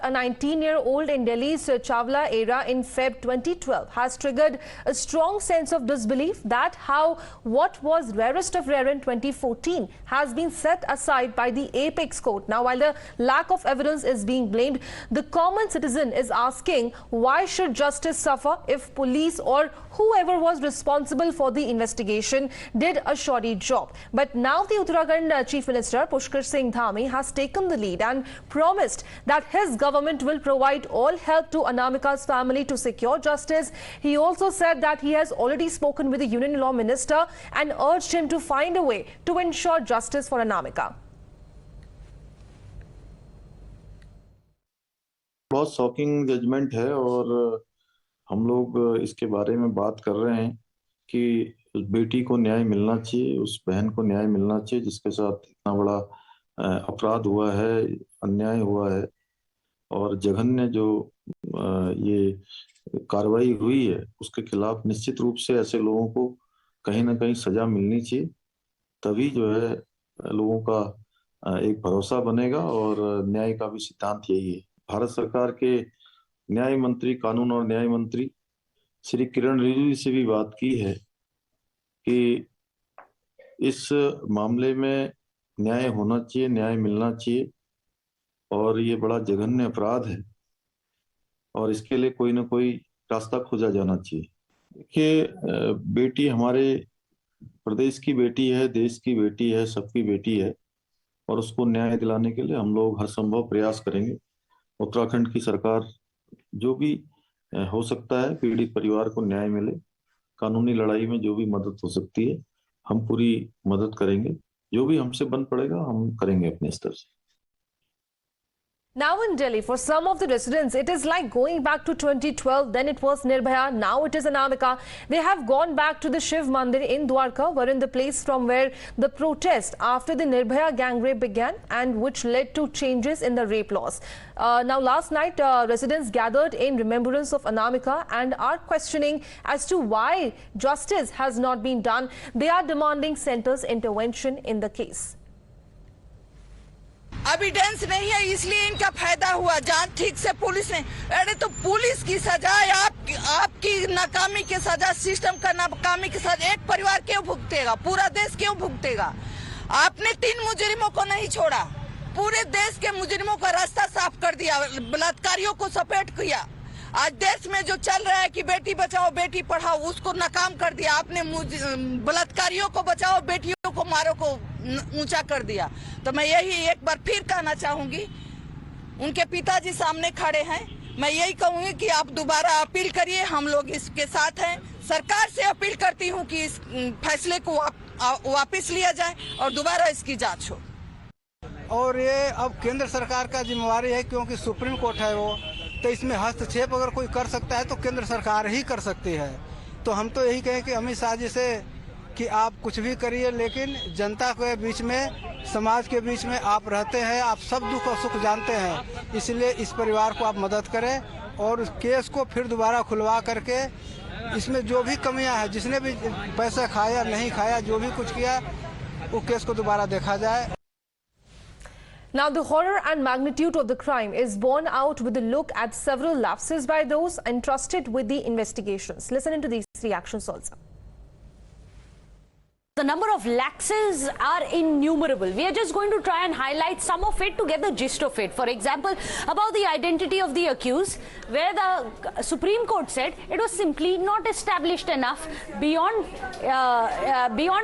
a 19-year-old in Delhi's Chhawala area in Feb 2012 has triggered a strong sense of disbelief that what was rarest of rare in 2014 has been set aside by the apex court. Now, while the lack of evidence is being blamed, the common citizen is asking why should justice suffer if police or whoever was responsible for the investigation did a shoddy job. But now the Uttarakhand Chief Minister Pushkar Singh Dhami has taken the lead and promised that his government will provide all help to Anamica's family to secure justice. He also said that he has already spoken with the Union Law Minister and urged him to find a way to ensure justice for Anamica. बहुत shocking judgement है और हम लोग इसके बारे में बात कर रहे हैं कि उस बेटी को न्याय मिलना चाहिए, उस बहन को न्याय मिलना चाहिए जिसके साथ इतना बड़ा अपराध हुआ है, अन्याय हुआ है और जघन्य जो ये कार्रवाई हुई है उसके खिलाफ निश्चित रूप से ऐसे लोगों को कहीं ना कहीं सजा मिलनी चाहिए। तभी जो है लोगों का एक भरोसा बनेगा और न्याय का भी सिद्धांत यही है। भारत सरकार के न्याय मंत्री, कानून और न्याय मंत्री श्री किरण रिजिजू से भी बात की है कि इस मामले में न्याय होना चाहिए, न्याय मिलना चाहिए और ये बड़ा जघन्य अपराध है और इसके लिए कोई ना कोई रास्ता खोजा जाना चाहिए। देखिए, बेटी हमारे प्रदेश की बेटी है, देश की बेटी है, सबकी बेटी है और उसको न्याय दिलाने के लिए हम लोग हर संभव प्रयास करेंगे। उत्तराखंड की सरकार जो भी हो सकता है पीड़ित परिवार को न्याय मिले, कानूनी लड़ाई में जो भी मदद हो सकती है हम पूरी मदद करेंगे, जो भी हमसे बन पड़ेगा हम करेंगे अपने स्तर से। Now in Delhi, for some of the residents, it is like going back to 2012. Then it was Nirbhaya. Now it is Anamika. They have gone back to the Shiv Mandir in Dwarka, wherein the place from where the protest after the Nirbhaya gang rape began and which led to changes in the rape laws. Now, last night, residents gathered in remembrance of Anamika and are questioning as to why justice has not been done. They are demanding centre's intervention in the case. Evidence नहीं है इसलिए इनका फायदा हुआ। जांच ठीक से police ने, अरे तो पुलिस की सजा, आपकी नाकामी की सजा, सिस्टम का नाकामी की सजा एक परिवार क्यों भुगतेगा, पूरा देश क्यों भुगतेगा? आपने 3 मुजरिमों को नहीं छोड़ा, पूरे देश के मुजरिमों का रास्ता साफ कर दिया, बलात्कारियों को सपेट किया। आज देश में जो चल रहा है कि बेटी बचाओ बेटी पढ़ाओ, उसको नाकाम कर दिया आपने। बलात्कारियों को बचाओ, बेटियों को मारो को ऊंचा कर दिया। तो मैं यही एक बार फिर कहना चाहूंगी, उनके पिताजी सामने खड़े हैं, मैं यही कहूंगी कि आप दोबारा अपील करिए, हम लोग इसके साथ हैं। सरकार से अपील करती हूं कि इस फैसले को वापस लिया जाए और दोबारा इसकी जांच हो। और ये अब केंद्र सरकार का जिम्मेवारी है, क्योंकि सुप्रीम कोर्ट है वो, तो इसमें हस्तक्षेप अगर कोई कर सकता है तो केंद्र सरकार ही कर सकती है। तो हम तो यही कहें कि अमित शाह जी से कि आप कुछ भी करिए, लेकिन जनता के बीच में, समाज के बीच में आप रहते हैं, आप सब दुख और सुख जानते हैं, इसलिए इस परिवार को आप मदद करें और उस केस को फिर दोबारा खुलवा करके इसमें जो भी कमियां हैं, जिसने भी पैसा खाया नहीं खाया, जो भी कुछ किया, वो केस को दोबारा देखा जाए। Now, the horror and magnitude of the crime is borne out with a look at several lapses by those entrusted with the investigations. Listen into these reactions also. The number of lapses are innumerable. We are just going to try and highlight some of it to get the gist of it. For example, about the identity of the accused, where the Supreme Court said it was simply not established enough beyond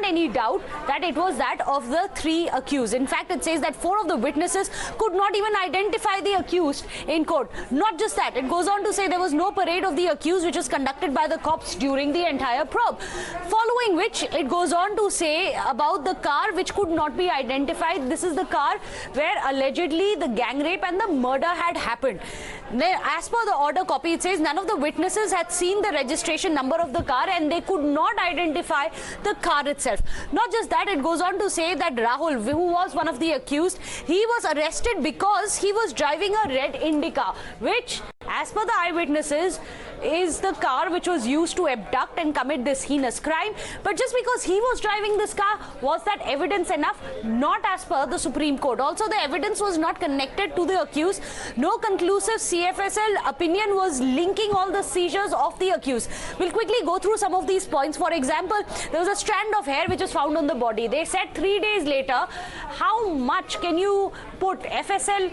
any doubt that it was that of the 3 accused. In fact, it says that 4 of the witnesses could not even identify the accused in court. Not just that, it goes on to say there was no parade of the accused which was conducted by the cops during the entire probe. Following which, it goes on to say about the car which could not be identified. This is the car where allegedly the gang rape and the murder had happened. As per the order copy, it says none of the witnesses had seen the registration number of the car and they could not identify the car itself. Not just that, it goes on to say that Rahul, who was one of the accused, he was arrested because he was driving a red Indica, which as per the eyewitnesses, is the car which was used to abduct and commit this heinous crime. But just because he was driving this car, was that evidence enough? Not as per the Supreme Court. Also, the evidence was not connected to the accused. No conclusive CFSL opinion was linking all the seizures of the accused. We'll quickly go through some of these points. For example, there was a strand of hair which was found on the body. They said 3 days later. How much can you put FSL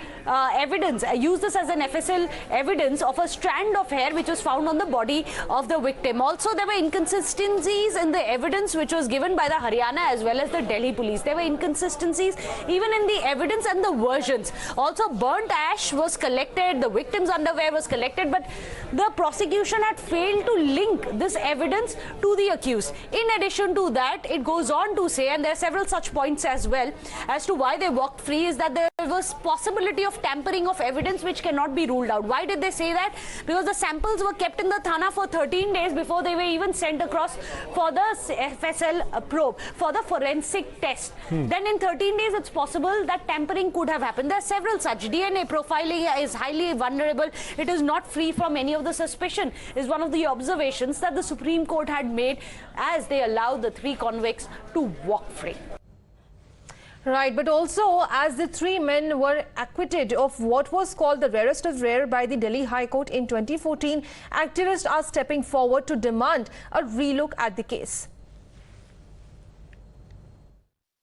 evidence, use this as an FSL evidence of a strand of hair which was found on the body of the victim? Also, there were inconsistencies in the evidence which was given by the Haryana as well as the Delhi police. There were inconsistencies even in the evidence and the versions. Also, burnt ash was collected, the victim's underwear was collected, but the prosecution had failed to link this evidence to the accused. In addition to that, it goes on to say, and there are several such points as well, as to why they walked free, is that there was possibility of tampering of evidence which cannot be ruled out. Why did they say that? Because the samples were kept in the Thana for 13 days before they were even sent across for the FSL probe, for the forensic test. Then in 13 days, it's possible that tampering could have happened. There are several such. DNA profiling is highly vulnerable. It is not free from any of the suspicion, is one of the observations that the Supreme Court had made as they allowed the 3 convicts to walk free. Right, but also as the 3 men were acquitted of what was called the rarest of rare by the Delhi High Court in 2014, activists are stepping forward to demand a relook at the case.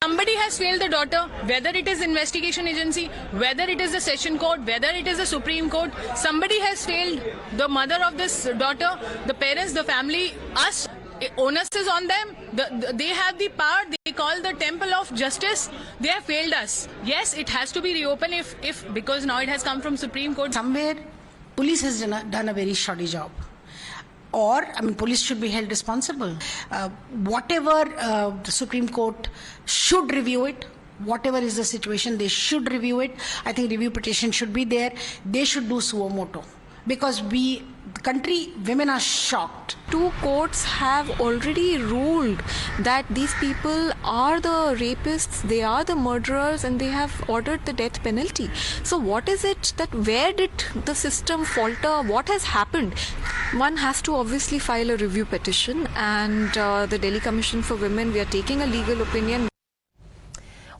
Somebody has failed the daughter, whether it is investigation agency, whether it is the session court, whether it is the Supreme Court. Somebody has failed the mother of this daughter, the parents, the family, us. Onus is on them. They have the power. They call the temple of justice. They have failed us. Yes, it has to be reopened if because now it has come from Supreme Court. Somewhere, police has done a very shoddy job. Or, I mean, police should be held responsible. Whatever the Supreme Court should review it. Whatever is the situation, they should review it. I think review petition should be there. They should do suo moto. Because the country, women are shocked. 2 courts have already ruled that these people are the rapists, they are the murderers, and they have ordered the death penalty. So what is it that, where did the system falter? What has happened? One has to obviously file a review petition, and the Delhi Commission for Women, we are taking a legal opinion.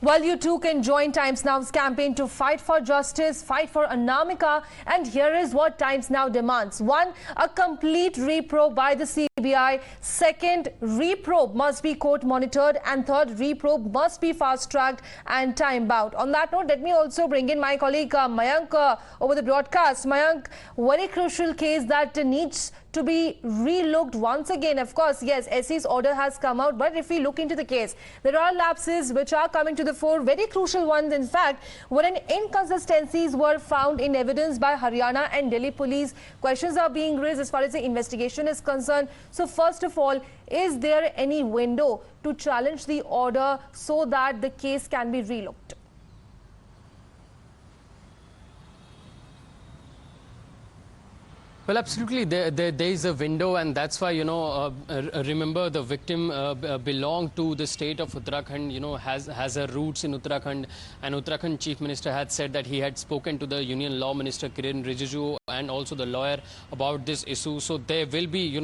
Well, you too can join Times Now's campaign to fight for justice, fight for Anamica, and here is what Times Now demands. 1, a complete reprobe by the CBI. 2nd, reprobe must be court monitored, and 3rd, reprobe must be fast-tracked and time-bound. On that note, let me also bring in my colleague Mayank over the broadcast. Mayank, very crucial case that needs to be relooked once again. Of course, yes, SC's order has come out, but if we look into the case, there are lapses which are coming to the fore, very crucial ones in fact, wherein inconsistencies were found in evidence by Haryana and Delhi police. Questions are being raised as far as the investigation is concerned. So first of all, is there any window to challenge the order so that the case can be relooked? Well, absolutely. There is a window, and that's why, remember the victim belonged to the state of Uttarakhand, has her roots in Uttarakhand. And Uttarakhand Chief Minister had said that he had spoken to the Union Law Minister Kiren Rijiju and also the lawyer about this issue. So there will be,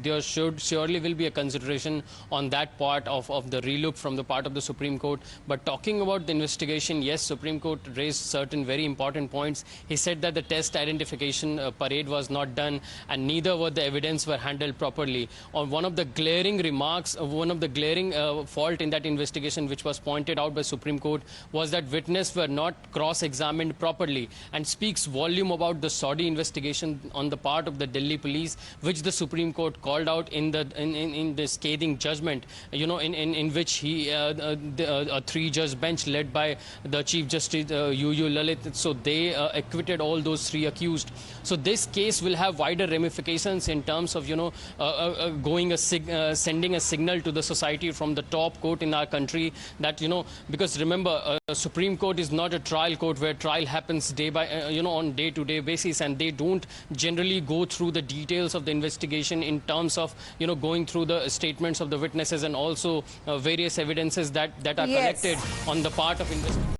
there surely will be a consideration on that part of the relook from the part of the Supreme Court. But talking about the investigation, yes, Supreme Court raised certain very important points. He said that the test identification parade was not done, and neither were the evidence were handled properly. On one of the glaring remarks, one of the glaring fault in that investigation which was pointed out by Supreme Court was that witnesses were not cross-examined properly, and speaks volume about the shoddy investigation on the part of the Delhi police, which the Supreme Court called out in the scathing judgment, in which he a 3-judge bench led by the Chief Justice UU Lalit. So they acquitted all those 3 accused. So this case will have wider ramifications in terms of, sending a signal to the society from the top court in our country that, because remember, Supreme Court is not a trial court where trial happens on day-to-day basis, and they don't generally go through the details of the investigation in terms of, going through the statements of the witnesses and also various evidences that are collected on the part of investigators.